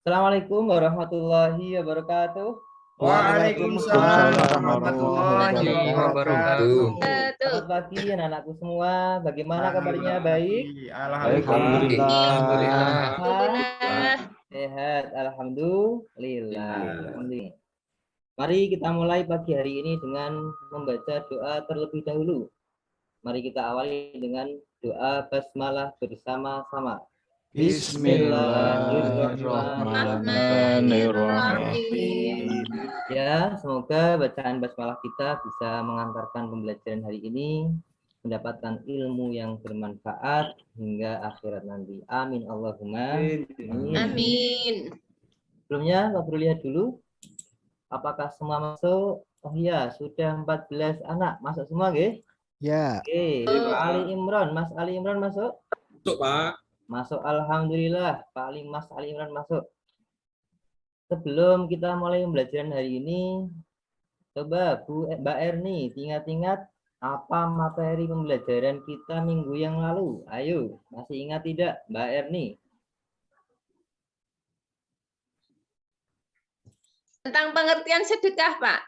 Assalamualaikum warahmatullahi wabarakatuh. Waalaikumsalam Waalaikumsalam warahmatullahi warahmatullahi wabarakatuh. wabarakatuh. Selamat pagi anak-anakku semua. Bagaimana kabarnya? Alhamdulillah Baik? pagi. Baik, Alhamdulillah. alhamdulillah. Sehat? Alhamdulillah. Sehat. Alhamdulillah. Alhamdulillah. Mari kita mulai pagi hari ini dengan membaca doa terlebih dahulu. Mari kita awali dengan doa basmalah bersama-sama. Bismillahirrahmanirrahim. Ya, semoga bacaan basmalah kita bisa mengantarkan pembelajaran hari ini mendapatkan ilmu yang bermanfaat hingga akhirat nanti. Amin Allahumma. Amin. Sebelumnya, Pak Bro lihat dulu. Apakah semua masuk? Oh iya, sudah 14 anak. Masuk semua, nggih? Ya. Oke, Pak Ali Imron. Mas Ali Imron masuk? Masuk, Pak. Masuk, alhamdulillah. Mas Ali Imran masuk. Sebelum kita mulai pembelajaran hari ini, coba Mbak Erni ingat-ingat apa materi pembelajaran kita minggu yang lalu. Ayo, masih ingat tidak Mbak Erni? Tentang pengertian sedekah, Pak.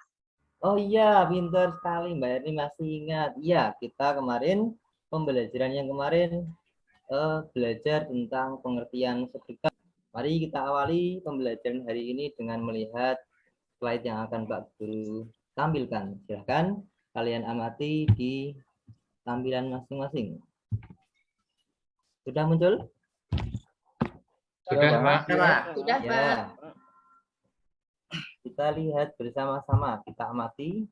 Oh iya, pintar sekali Mbak Erni masih ingat. Iya, kita kemarin pembelajaran yang kemarin belajar tentang pengertian sedekah. Mari kita awali pembelajaran hari ini dengan melihat slide yang akan Pak Guru tampilkan. Silahkan kalian amati di tampilan masing-masing. Sudah muncul? Sudah, Pak. Sudah, Ya. Pak. Kita lihat bersama-sama, kita amati.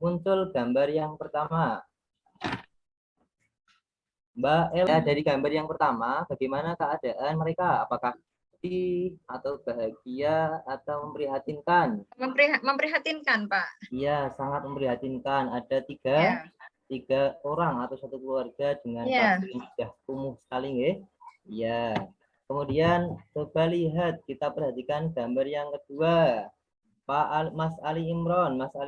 Muncul gambar yang pertama. Mbak Ella, dari gambar yang pertama, bagaimana keadaan mereka? Apakah sedih atau bahagia atau memprihatinkan? Memprihatinkan, Pak. Iya, sangat memprihatinkan. Ada Ya. tiga orang atau satu keluarga dengan kartu yang sudah kumuh sekali, nggih. Iya. Kemudian coba lihat, kita perhatikan gambar yang kedua. Mas Ali Imron, ada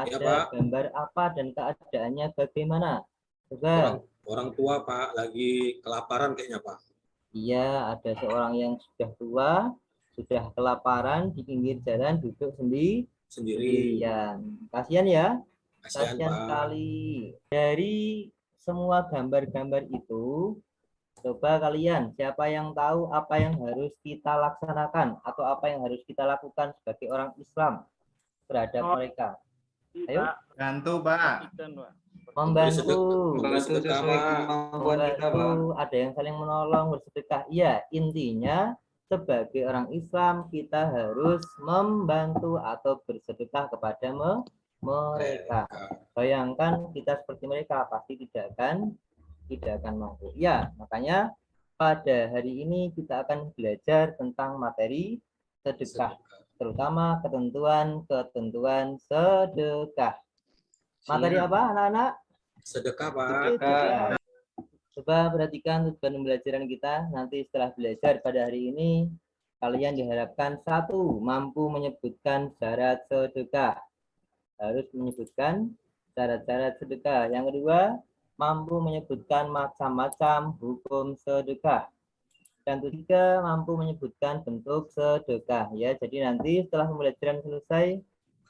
Ya, Pak. gambar apa dan keadaannya bagaimana? Coba. Orang tua, Pak, lagi kelaparan kayaknya, Pak. Iya, ada seorang yang sudah tua, sudah kelaparan di pinggir jalan duduk Sendiri. sendirian. Kasihan ya? Kasihan, Kasihan Pak. sekali. Dari semua gambar-gambar itu, coba kalian, siapa yang tahu apa yang harus kita laksanakan atau apa yang harus kita lakukan sebagai orang Islam terhadap mereka? Ayo. Bantu, Pak. Membantu, Membantu. ada yang saling menolong, bersedekah. Iya, intinya sebagai orang Islam kita harus membantu atau bersedekah kepada mereka. Bayangkan kita seperti mereka pasti tidak akan mampu. Ya, makanya pada hari ini kita akan belajar tentang materi sedekah, terutama ketentuan sedekah. Materi apa, anak-anak? Sedekah, Pak. Coba perhatikan tujuan pembelajaran kita. Nanti setelah belajar pada hari ini, kalian diharapkan satu, mampu menyebutkan syarat sedekah. Harus menyebutkan syarat-syarat sedekah. Yang kedua, mampu menyebutkan macam-macam hukum sedekah. Dan ketiga, mampu menyebutkan bentuk sedekah. Ya, jadi nanti setelah pembelajaran selesai,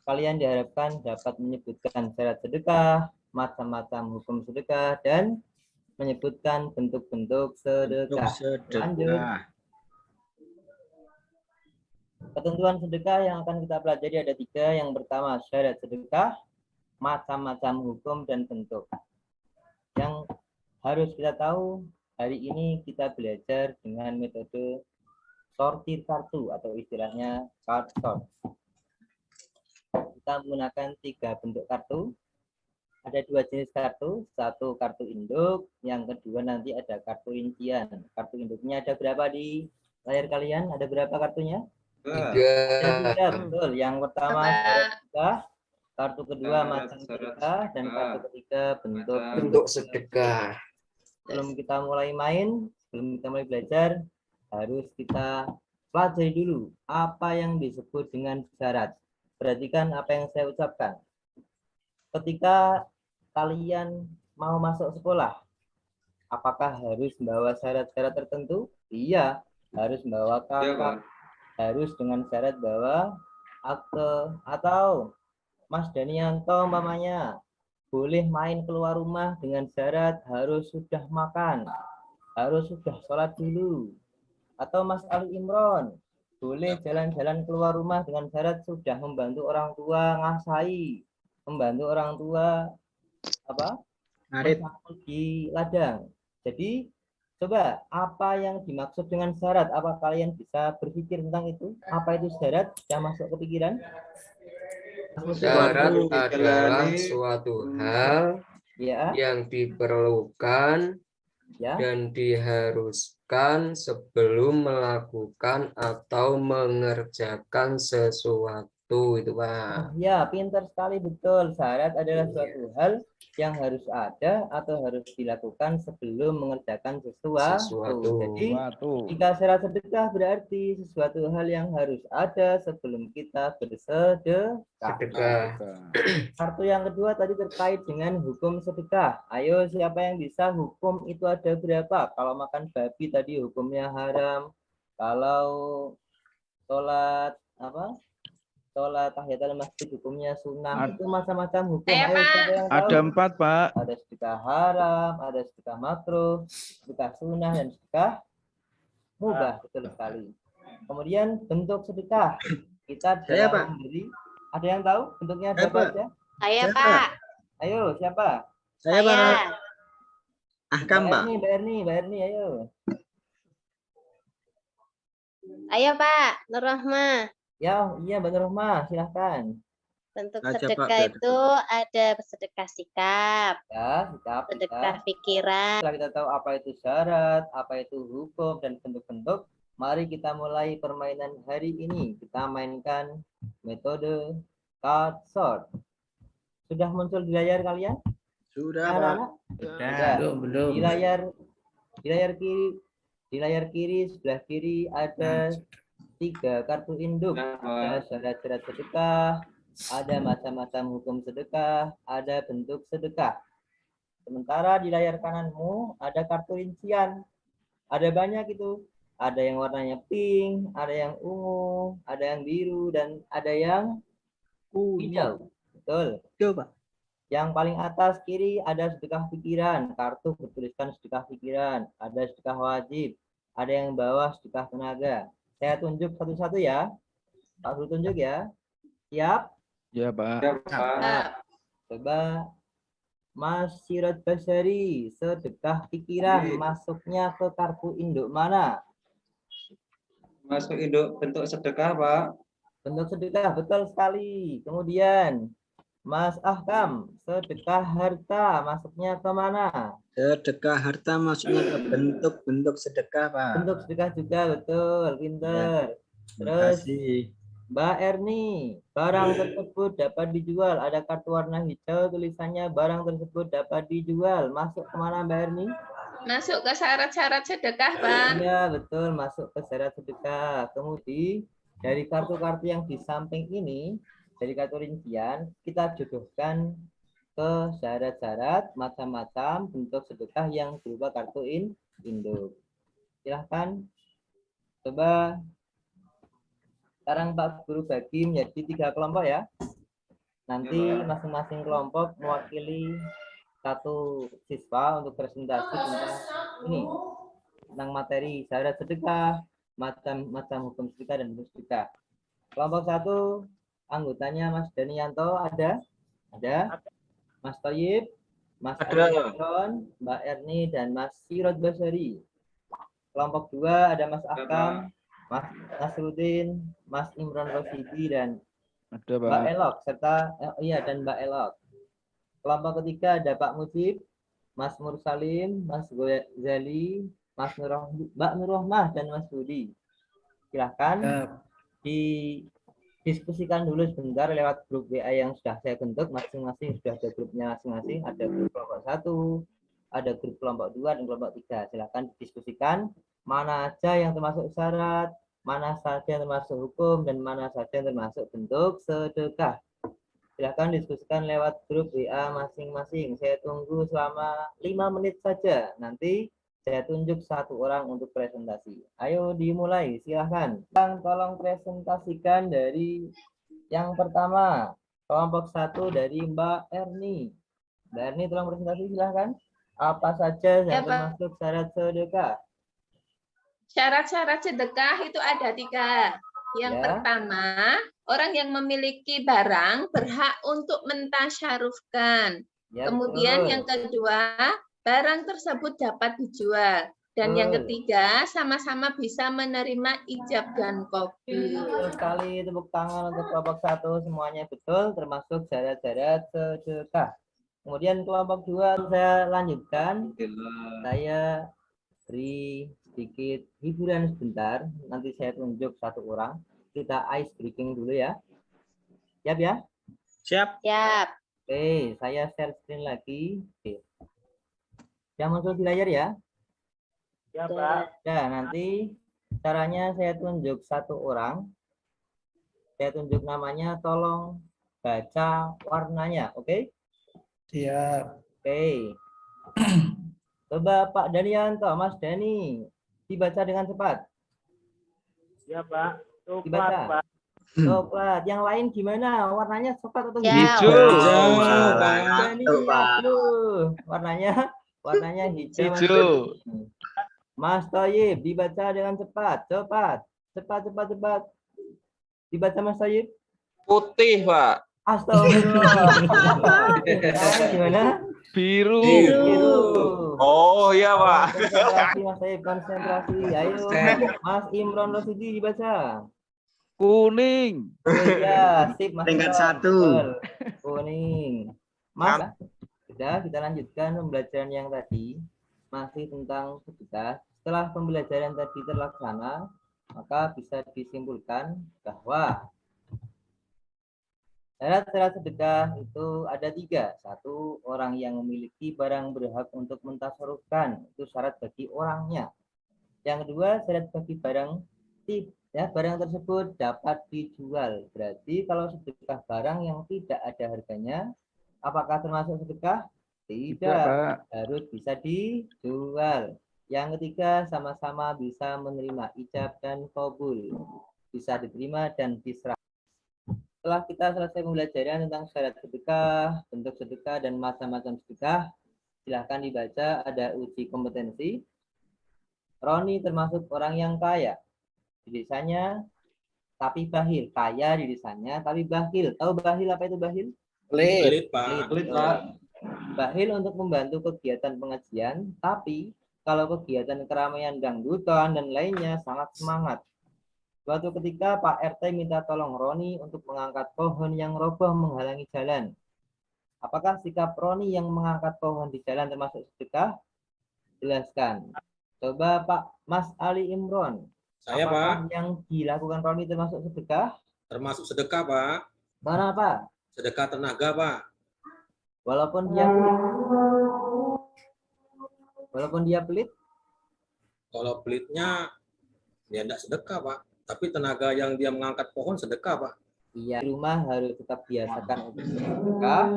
kalian diharapkan dapat menyebutkan syarat sedekah, macam-macam hukum sedekah, dan menyebutkan bentuk-bentuk sedekah. Lanjut. Ketentuan sedekah yang akan kita pelajari ada 3. Yang pertama, syarat sedekah, macam-macam hukum, dan bentuk. Yang harus kita tahu, hari ini kita belajar dengan metode sortir kartu atau istilahnya card sort. Kita menggunakan 3 bentuk kartu. Ada 2 jenis kartu, satu kartu induk, yang kedua nanti ada kartu rincian. Kartu induknya ada berapa di layar kalian? Ada berapa kartunya? 3. Betul. Yang pertama sedekah, kartu kedua macam sedekah, dan kartu ketiga bentuk sedekah. Sebelum kita mulai main, sebelum kita mulai belajar, harus kita pelajari dulu apa yang disebut dengan syarat. Perhatikan apa yang saya ucapkan. Ketika kalian mau masuk sekolah, Apakah harus membawa syarat-syarat tertentu? Iya, harus membawa kakak, harus dengan syarat bawa akte, atau Mas Danianto umpamanya boleh main keluar rumah dengan syarat harus sudah makan, harus sudah sholat dulu. Atau Mas Ali Imron boleh jalan-jalan keluar rumah dengan syarat sudah membantu orang tua ngasai, membantu orang tua mensapu di ladang. Jadi coba apa yang dimaksud dengan syarat? Apa kalian bisa berpikir tentang itu? Apa itu syarat yang masuk ke pikiran? Syarat adalah suatu hal Ya, yang diperlukan ya. dan diharuskan sebelum melakukan atau mengerjakan sesuatu itu, Pak. Ya, pintar sekali, betul. Syarat adalah suatu hal yang harus ada atau harus dilakukan sebelum mengerjakan sesuatu. Jadi, jika syarat sedekah berarti sesuatu hal yang harus ada sebelum kita bersedekah. Sedekah. Kartu yang kedua tadi terkait dengan hukum sedekah. Ayo, siapa yang bisa hukum itu ada berapa? Kalau makan babi tadi hukumnya haram. Kalau sholat sholat tahiyatul masjid hukumnya sunnah. Itu macam-macam hukum. Saya, Ayo, Pak. siapa yang tahu? Ada 4, Pak. Ada sedekah haram, ada sedekah makruh, sedekah sunnah, dan sedekah mubah. Betul sekali. Kemudian bentuk sedekah. Kita dalam memberi. Ada yang tahu bentuknya ada apa aja? Saya, Pak. Ayo, siapa? Saya. Mbak Erni, ayo. Ayo, Pak. Nur Rahma. Ya, iya Mbak Nurma, silahkan. Bentuk sedekah itu ada sedekah sikap, Ya, sikap. sedekah pikiran. Setelah kita tahu apa itu syarat, apa itu hukum, dan bentuk-bentuk, mari kita mulai permainan hari ini. Kita mainkan metode card sort. Sudah muncul di layar kalian? Sudah, Anak-anak? Sudah. Belum. Di layar kiri sebelah kiri ada 3 kartu induk. Ada syarat-syarat sedekah, ada macam-macam hukum sedekah, ada bentuk sedekah. Sementara di layar kananmu ada kartu rincian. Ada banyak itu. Ada yang warnanya pink, ada yang ungu, ada yang biru, dan ada yang hijau. Betul. Coba. Yang paling atas kiri ada sedekah pikiran. Kartu bertuliskan sedekah pikiran. Ada sedekah wajib. Ada yang bawah sedekah tenaga. Saya tunjuk satu-satu ya. Pak Guru tunjuk ya. Siap? Ya, Pak. Coba Mas Sirot Basari, sedekah pikiran masuknya ke kartu induk mana? Masuk induk bentuk sedekah, Pak. Bentuk sedekah, betul sekali. Kemudian Mas Ahkam, sedekah harta masuknya ke mana? Sedekah harta masuknya ke bentuk sedekah, Pak. Bentuk sedekah juga, betul, pinter. Terus Mbak Erni, barang tersebut dapat dijual. Ada kartu warna hijau tulisannya barang tersebut dapat dijual. Masuk kemana Mbak Erni? Masuk ke syarat-syarat sedekah, Pak. Iya, betul, masuk ke syarat sedekah. Kemudian dari kartu-kartu yang di samping ini, dari kartu rincian, kita jodohkan ke syarat-syarat macam-macam bentuk sedekah yang berupa kartu induk. Silahkan coba sekarang Pak Guru bagi menjadi 3 kelompok ya. Nanti masing-masing kelompok mewakili 1 siswa untuk presentasi tentang ini, tentang materi syarat sedekah, macam-macam hukum sedekah dan bentuk sedekah. Kelompok 1 anggotanya Mas Danianto ada? Mas Toyib, Mas Imron, Mbak Erni, dan Mas Sirot Basari. Kelompok 2 ada Mas Akam, Mas Nasruddin, Mas Imron Rosidi, dan Mbak Elok, serta dan Mbak Elok. Kelompok ketiga ada Pak Mujib, Mas Mursalim, Mas Ghazali, Mbak Nurrohmah, dan Mas Budi. Silahkan didiskusikan dulu sebentar lewat grup WA yang sudah saya bentuk. Masing-masing sudah ada grupnya masing-masing. Ada grup kelompok 1, ada grup kelompok 2, dan kelompok 3. Silahkan didiskusikan mana aja yang termasuk syarat, mana saja yang termasuk hukum, dan mana saja yang termasuk bentuk sedekah. Silahkan diskusikan lewat grup WA masing-masing. Saya tunggu selama 5 menit saja. Nanti saya tunjuk satu orang untuk presentasi. Ayo dimulai, silahkan. Tolong presentasikan dari yang pertama. Kelompok 1 dari Mbak Erni. Mbak Erni tolong presentasi, silahkan. Apa saja yang termasuk syarat sedekah? Syarat-syarat sedekah itu ada 3. Yang pertama, orang yang memiliki barang berhak untuk mentasyarufkan. Kemudian yang kedua, barang tersebut dapat dijual. Dan yang ketiga, sama-sama bisa menerima ijab dan qabul. Betul sekali, tepuk tangan untuk kelompok 1, semuanya betul, termasuk syarat-syarat sedekah. Kemudian kelompok 2 saya lanjutkan. Saya beri sedikit hiburan sebentar. Nanti saya tunjuk satu orang. Kita ice breaking dulu ya. Siap ya? Siap. Siap. Oke, saya share screen lagi. Oke. Yang muncul di layar ya? Siap, Pak. Nah, nanti caranya saya tunjuk satu orang. Saya tunjuk namanya, tolong baca warnanya, oke? Siap. Oke. Coba Pak Danianto, Mas Dani, dibaca dengan cepat. Siap, Pak. Dibaca. Pak. Coklat. Yang lain gimana? Warnanya coklat atau Hijau. hijau? Hijau. Dani, aduh. Warnanya hijau. Mas Toyib, dibaca dengan cepat. Cepat. Dibaca Mas Toyib. Putih, Pak. Astagfirullah. Gimana? Biru. Biru. Oh iya, Pak. Konsentrasi Mas Toyib, konsentrasi. Ayo, Mas Imron Rosidi dibaca. Kuning. Oh iya, sip Mas. Peringkat Imron. 1. Betul. Kuning. Mas, sudah kita lanjutkan pembelajaran yang tadi. Masih tentang sedekah. Setelah pembelajaran tadi terlaksana, maka bisa disimpulkan bahwa syarat-syarat sedekah itu ada 3. 1, orang yang memiliki barang berhak untuk mentasarufkan. Itu syarat bagi orangnya. Yang kedua, syarat bagi barang barang tersebut dapat dijual. Berarti kalau sedekah barang yang tidak ada harganya, apakah termasuk sedekah? Tidak. Harus bisa dijual. Yang ketiga, sama-sama bisa menerima ijab dan qabul. Bisa diterima dan diserah. Setelah kita selesai pembelajaran tentang syarat sedekah, bentuk sedekah, dan macam-macam sedekah, silahkan dibaca. Ada uji kompetensi. Roni termasuk orang yang kaya. Di desanya, tapi bakhil. Kaya di desanya, tapi bakhil. Tahu bakhil apa itu bakhil? Pelit, Pak. Pelit, Pak. Bakhil untuk membantu kegiatan pengajian, tapi kalau kegiatan keramaian dangdutan dan lainnya sangat semangat. Suatu ketika Pak RT minta tolong Roni untuk mengangkat pohon yang roboh menghalangi jalan. Apakah sikap Roni yang mengangkat pohon di jalan termasuk sedekah? Jelaskan. Coba Pak Mas Ali Imron. Saya, apakah Pak. yang dilakukan Roni termasuk sedekah? Termasuk sedekah, Pak. Mana Pak? Sedekah tenaga, Pak. Walaupun dia pelit. Walaupun dia pelit. Kalau pelitnya, dia tidak sedekah, Pak. Tapi tenaga yang dia mengangkat pohon sedekah, Pak. Iya, di rumah harus tetap biasakan untuk sedekah.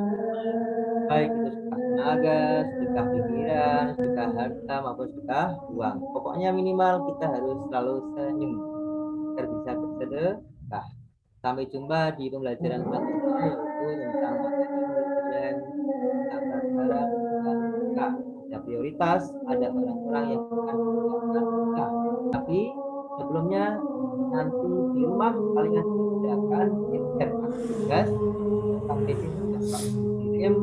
Baik itu sedekah tenaga, sedekah pikiran, sedekah harta, maupun sedekah uang. Pokoknya minimal kita harus selalu senyum agar bisa bersedekah. Sampai jumpa di pembelajaran selanjutnya, yaitu tentang materi pembelajaran tentang barang dan sedekah. Ada prioritas, ada orang-orang yang akan melakukan sedekah. Tapi sebelumnya nanti di rumah kalian akan tugas sampai dikirim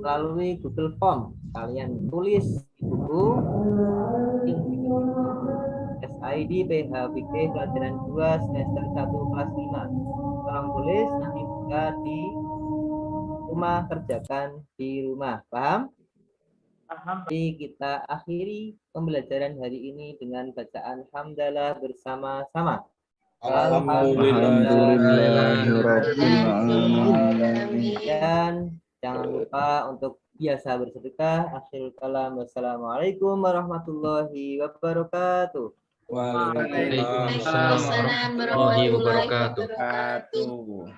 melalui Google Form. Kalian tulis di buku SID PHBK pelajaran 2 semester 1 kelas 5. Tolong tulis, nanti buka di rumah, kerjakan di rumah. Paham? Jadi kita akhiri pembelajaran hari ini dengan bacaan hamdalah bersama-sama. Dan jangan lupa untuk biasa bersedekah. Akhirul kalam. Wassalamualaikum warahmatullahi wabarakatuh. Waalaikumsalam Waalaikumsalam warahmatullahi wabarakatuh.